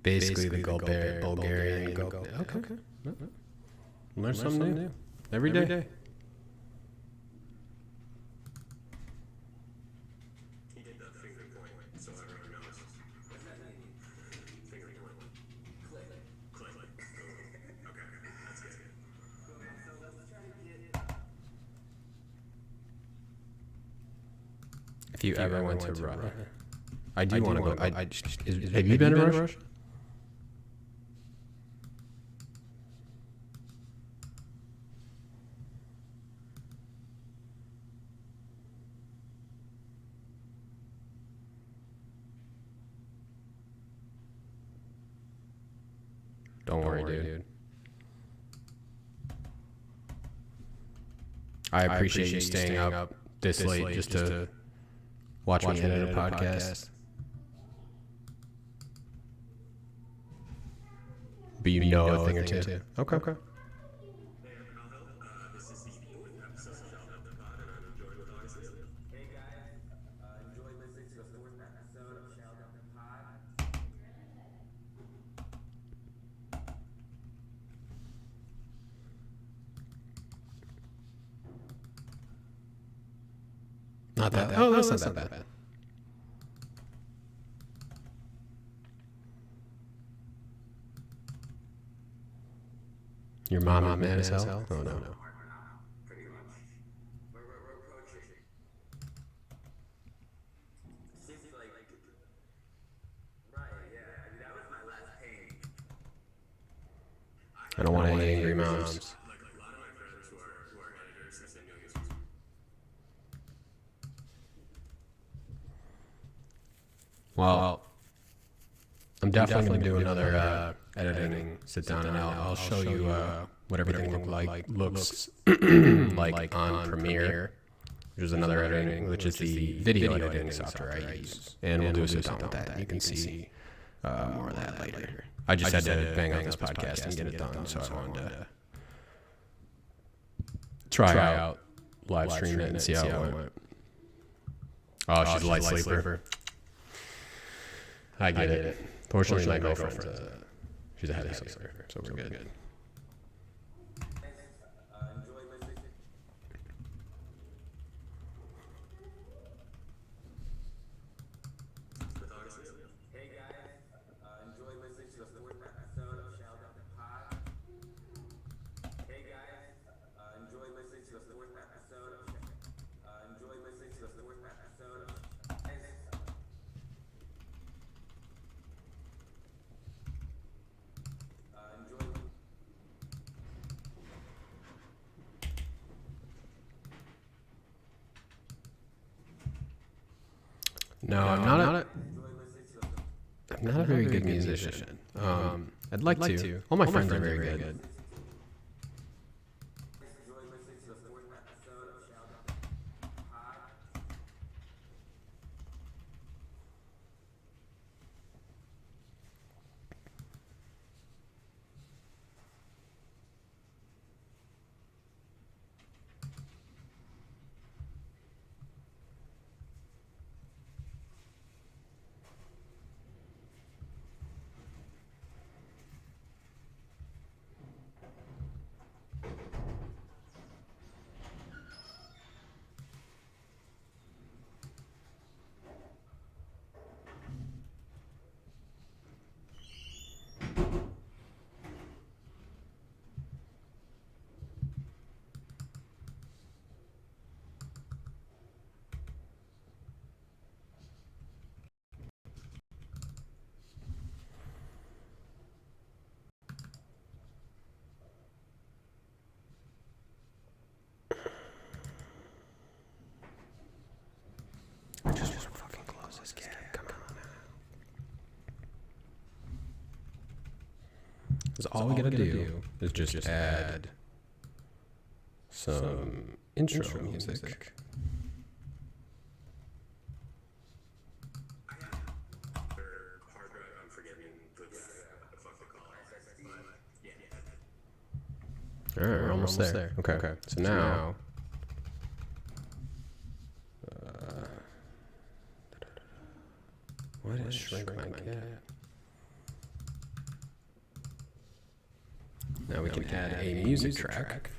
Basically, the Bulgarian. Okay. Learn something new every day. He did that finger point, so everyone knows. Finger point. Click. Okay, that's good. If you ever went to Russia, I do want to go. Have you been to Russia? Don't worry, dude. I appreciate you staying up this late just to watch me edit a podcast. But you know a thing or two. Okay. This is the fourth episode of the pod, and I'm enjoying with August. Hey guys, enjoy listening to the fourth episode of Shout Out the Pod. not that bad. Oh, that's not that bad. Your mom is mad as hell? Oh, no. Pretty much. We're approaching. She's like, right, yeah. I mean, that was my last pain. I don't want any angry moms. Like a lot of my friends who are editors have been doing this. Well, I'm definitely going to do another editing sit down, and I'll show you what everything looks like on Premiere, which is another editing, which is the video editing software I use, and we'll do a sit down with that. You can see more of that later. I just had to bang out this podcast and get it done, so I wanted to try out live stream it and see how it went. Oh, she's a light sleeper. I get it. Fortunately, my girlfriend's she's a heavy sleeper, so we're good. Enjoy listening. Hey guys, enjoy listening to the fourth episode of Shout Out the Pod. Hey guys, enjoy listening to the fourth episode of enjoy listening to the fourth episode of enjoy. No, I'm not a very good musician. I'd like to. All my friends are very good. I just want to fucking close this gap. Come on now. Because all we gotta do is just add some intro music. Hard drive, I'm forgetting the fuck they call it. But yeah. Alright, we're almost there. Okay. So now... What is shrink my gap? Now we can add a music track.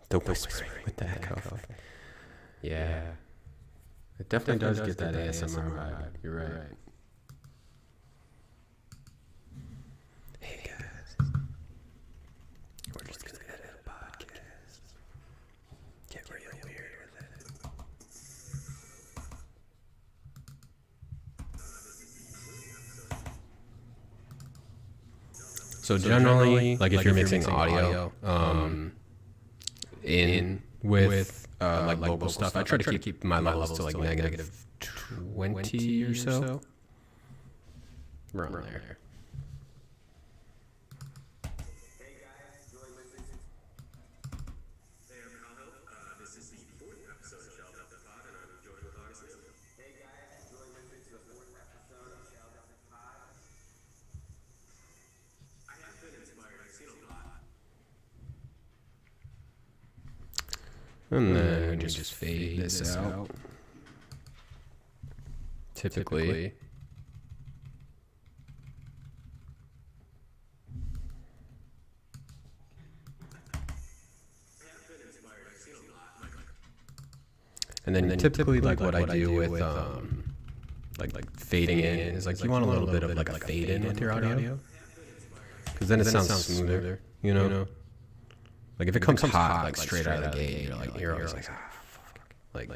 The whispering with the echo. Yeah. It definitely does get that ASMR vibe. You're right. Hey guys. We're just gonna edit a podcast. Get real weird with it. So generally, like if you're mixing audio, in with like vocal stuff, I try to keep my levels to like negative 20 or so. Around there. Hey guys, enjoy listening to Hey, I'm Kyle. This is the fourth episode of Shout Out the Pod, and I'm joined with August Newman. Hey guys, enjoy listening to the fourth episode of Shout Out the Pod. And then we just fade this out. Typically. And then typically like what I do with like fading in is like you want a little bit of like a fade in with your audio. Because then it sounds smoother, you know? Like if it comes hot, like straight out of the gate, you're always like, ah, fuck. Like.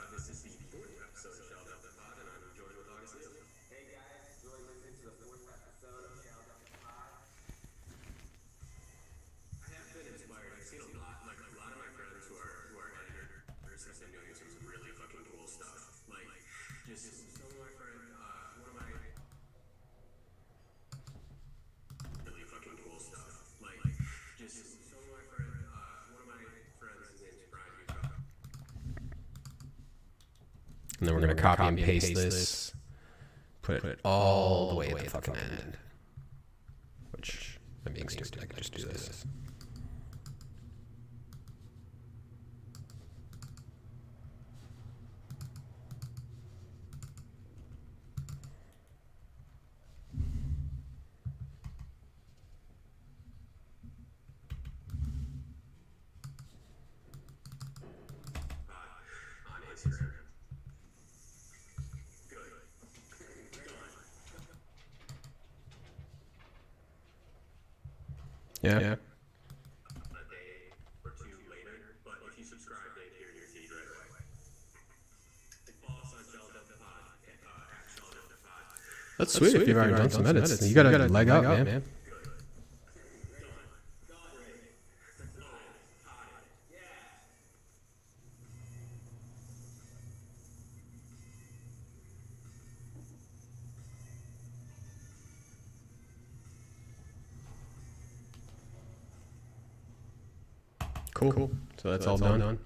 This is the fourth episode of Shelled Up the Pod, and I'm joined with August Neal. Hey guys, you're listening to the fourth episode of Shelled Up the Pod. I have been inspired. I've seen a lot of my friends who are editors have been doing some really fucking cool stuff. Like, just some of my friends, one of my really fucking cool stuff. Like, just some of my friends, one of my friends, his name's Brian Utah. And then we're gonna copy and paste this, put it all the way at the fucking end. Which, I'm being stupid, I could just do this. On Instagram. Good. Yeah. A day or two later, but if you subscribe, they appear in your feed right away. Follow us on Shelled Up the Pod, at Shelled Up the Pod. That's sweet if you've already done some edits. You got a leg up, man. Cool. So that's all done.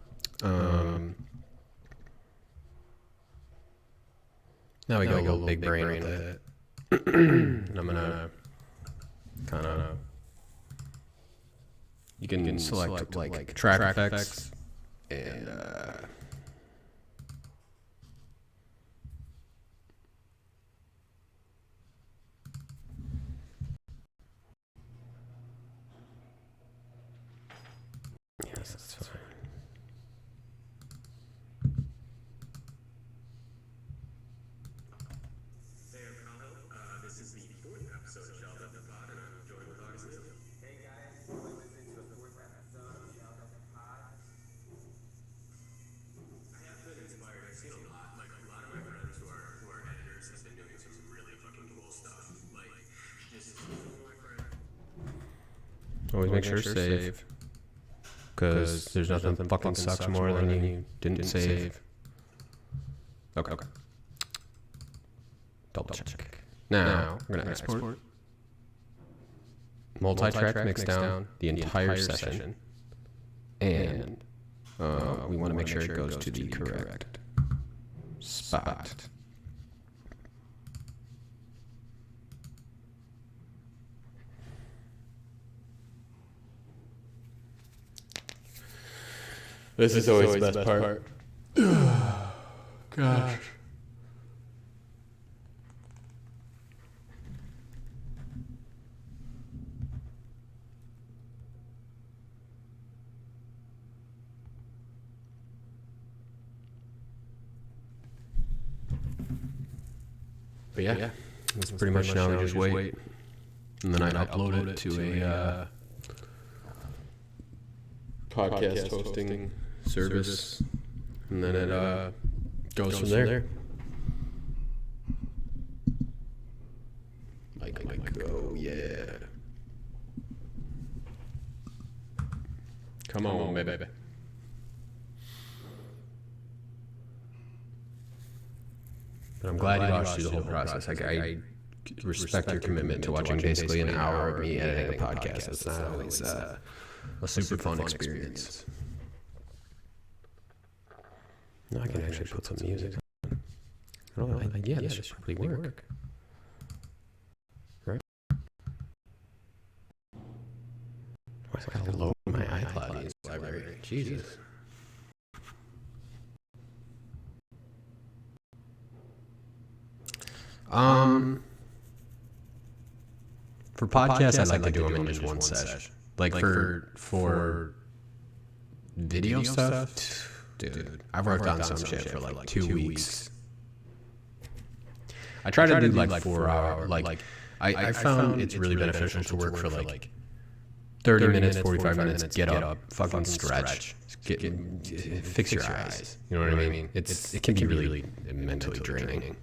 Now we go a little big brain with it. And I'm gonna kind of. You can select like track effects and. Yes, that's fine. Hey, I'm Kyle. This is the fourth episode of Shelled Up the Pod, and I'm joined with August Neal. Hey guys, you're listening to the fourth episode of Shelled Up the Pod. I have been inspired. I've seen a lot of my friends who are editors have been doing some really fucking cool stuff. Like, just some of my friends. Always make sure to save. Because there's nothing fucking sucks more than you didn't save. Okay. Double check. Now, we're going to export. Multi-track mix down the entire session. And we want to make sure it goes to the correct spot. This is always the best part. Gosh. But yeah, it's pretty much now we just wait. And then I upload it to a podcast hosting service, and then it goes from there. Like go, yeah. Come on, baby. But I'm glad you watched through the whole process. I respect your commitment to watching basically an hour of me editing a podcast. It's not always a super fun experience. No, I can actually put some music on. I don't know. Yeah, this should probably work. Right? I gotta load my iCloud in this library. Jesus. For podcasts, I like to do them in just one session. Like for video stuff, dude, I've worked on some shit for like 2 weeks. I try to do like 4 hour. Like I found it's really beneficial to work for like 30 minutes, 45 minutes, get up, fucking stretch, fix your eyes. You know what I mean? It can be really mentally draining.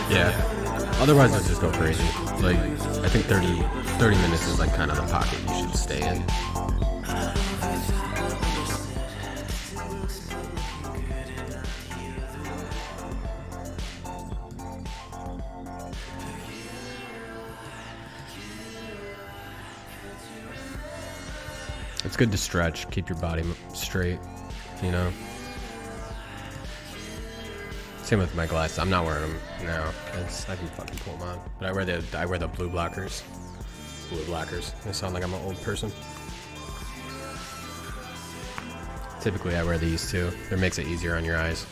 Yeah. Otherwise, let's just go crazy. Like, I think 30 minutes is like kind of the pocket you should stay in. It's good to stretch, keep your body straight, you know? Same with my glasses. I'm not wearing them now because I can fucking pull them on. But I wear the blue blockers. Blue blockers. I sound like I'm an old person. Typically, I wear these too. It makes it easier on your eyes.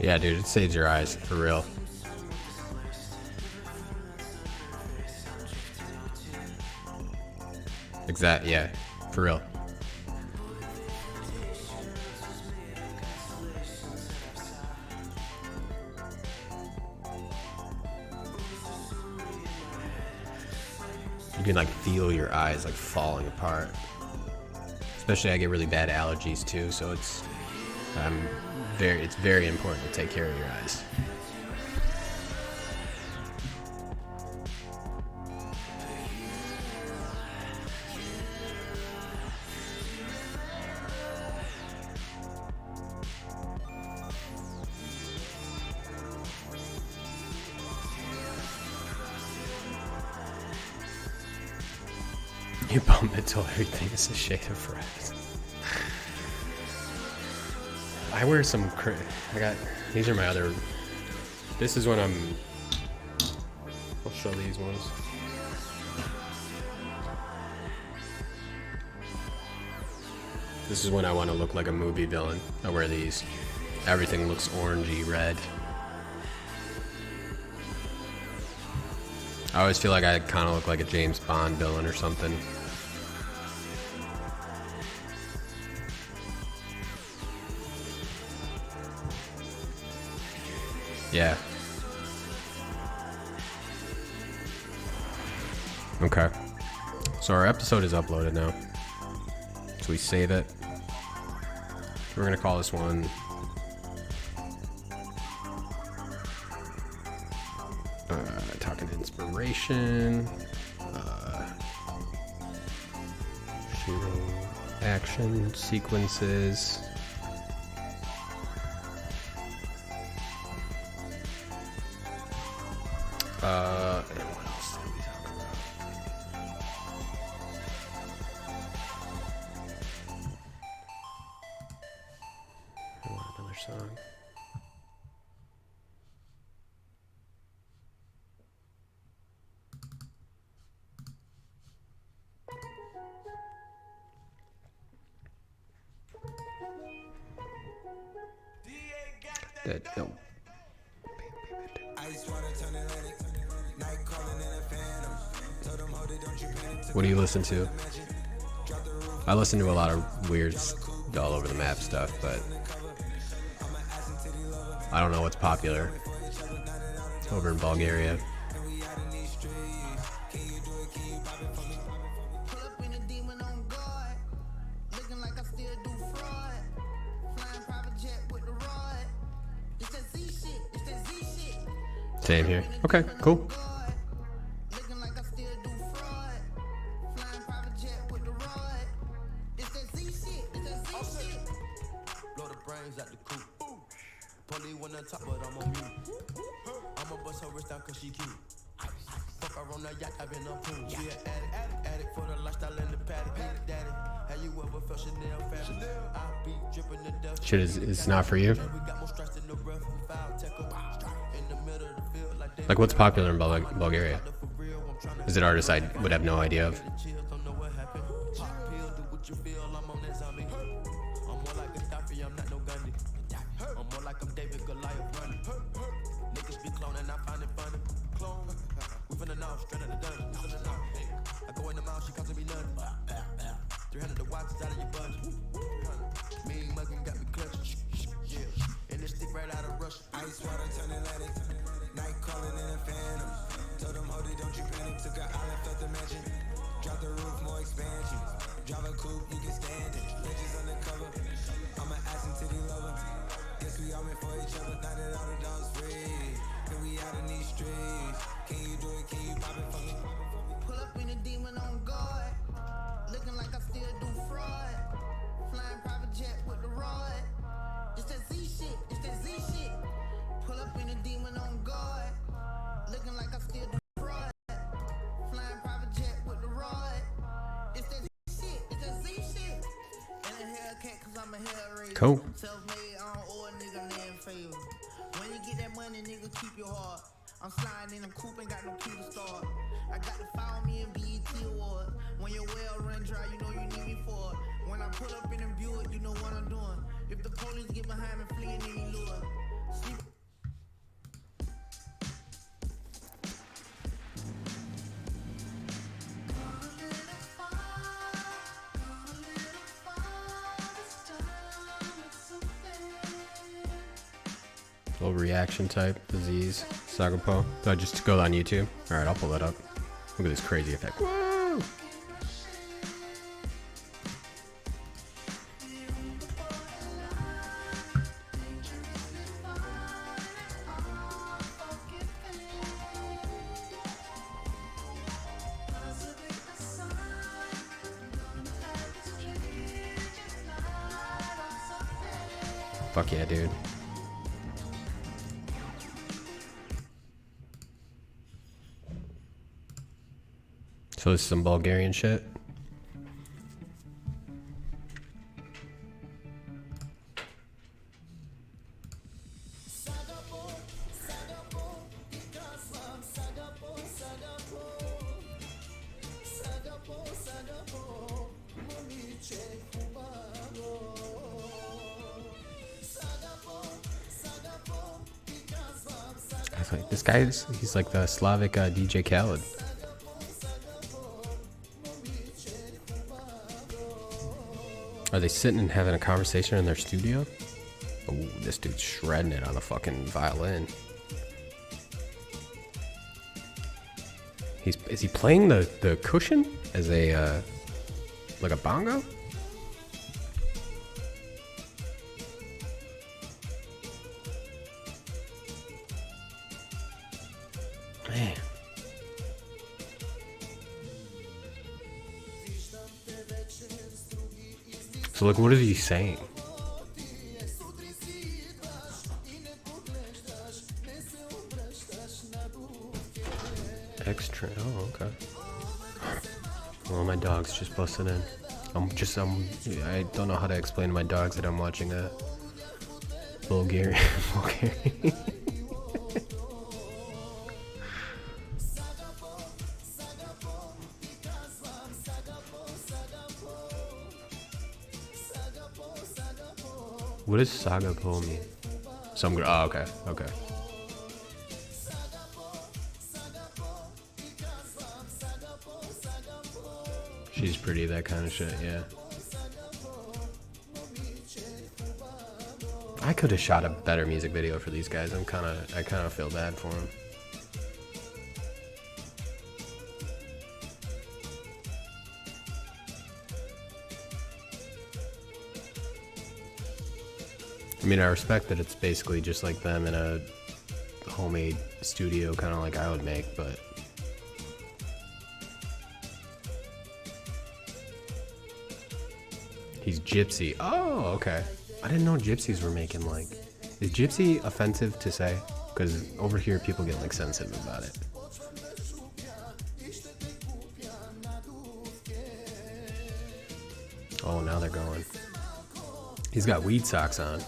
Yeah, dude, it saves your eyes, for real. Exact, yeah, for real. You can like feel your eyes like falling apart. Especially I get really bad allergies too, so it's very important to take care of your eyes. You bump it till everything is a shade of red. I wear some these are my other, this is when I'll show these ones. This is when I want to look like a movie villain. I wear these. Everything looks orangey red. I always feel like I kind of look like a James Bond villain or something. Yeah. Okay. So our episode is uploaded now. So we save it. We're gonna call this one Talking Inspiration. Acceleration. Shooting. Action sequences. And what else did we talk about? I want another song. No. What do you listen to? I listen to a lot of weird, all over the map stuff, but I don't know what's popular over in Bulgaria. Same here. Okay, cool. Shit is not for you. Like, what's popular in Bulgaria? Is it artists I would have no idea of? Cool. When you get that money, nigga, keep your heart. I'm sliding in a coupe, ain't got no key to start. I got to follow me in BET Award. When your well run dry, you know you need me for it. When I pull up in a Buick, you know what I'm doing. If the police get behind me, fleeing any lure. Little reaction type disease. Sagapo. Do I just go on YouTube? Alright, I'll pull that up. Look at this crazy effect. Woo! Fuck yeah, dude. So this is some Bulgarian shit. This guy, he's like the Slavic DJ Khaled. Are they sitting and having a conversation in their studio? Oh, this dude's shredding it on the fucking violin. Is he playing the cushion as a like a bongo? Man. So look, what is he saying? Extra. Oh, okay. Well, my dog's just busting in. I don't know how to explain to my dogs that I'm watching a Bulgarian. What does Sagapo mean? Some girl. Oh, okay. Okay. She's pretty, that kind of shit, yeah. I could have shot a better music video for these guys. I kind of feel bad for them. I mean, I respect that it's basically just like them in a homemade studio, kind of like I would make, but he's Gypsy. Oh, okay. I didn't know gypsies were making like... Is gypsy offensive to say? Because over here people get like sensitive about it. Oh, now they're going. He's got weed socks on.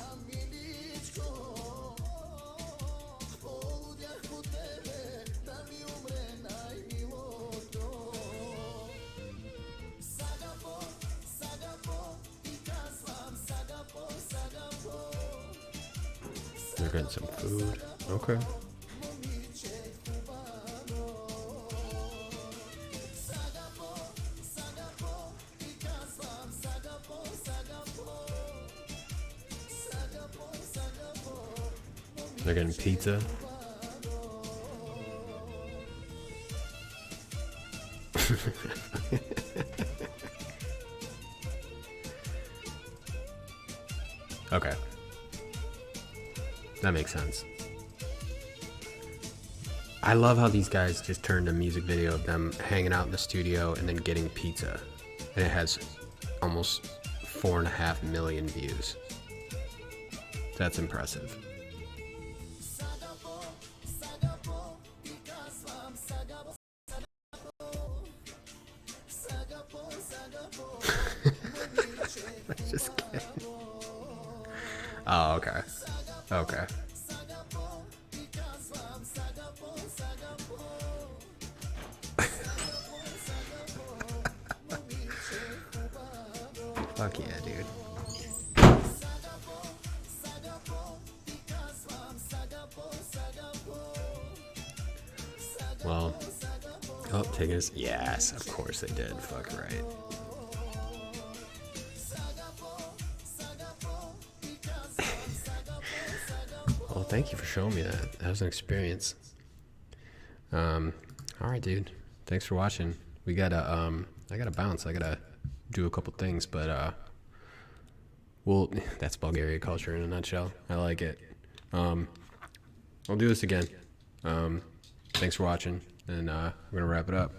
They're getting some food. Okay. They're getting pizza. Okay. That makes sense. I love how these guys just turned a music video of them hanging out in the studio and then getting pizza. And it has almost 4.5 million views. That's impressive. Just kidding. Oh, okay. Okay. Fuck yeah, dude. Well, oh, taking us. Yes, of course they did. Fuck right. Well, thank you for showing me that. That was an experience. All right, dude. Thanks for watching. We gotta I gotta bounce. I gotta do a couple things, but well, that's Bulgaria culture in a nutshell. I like it. I'll do this again. Thanks for watching, and we're gonna wrap it up.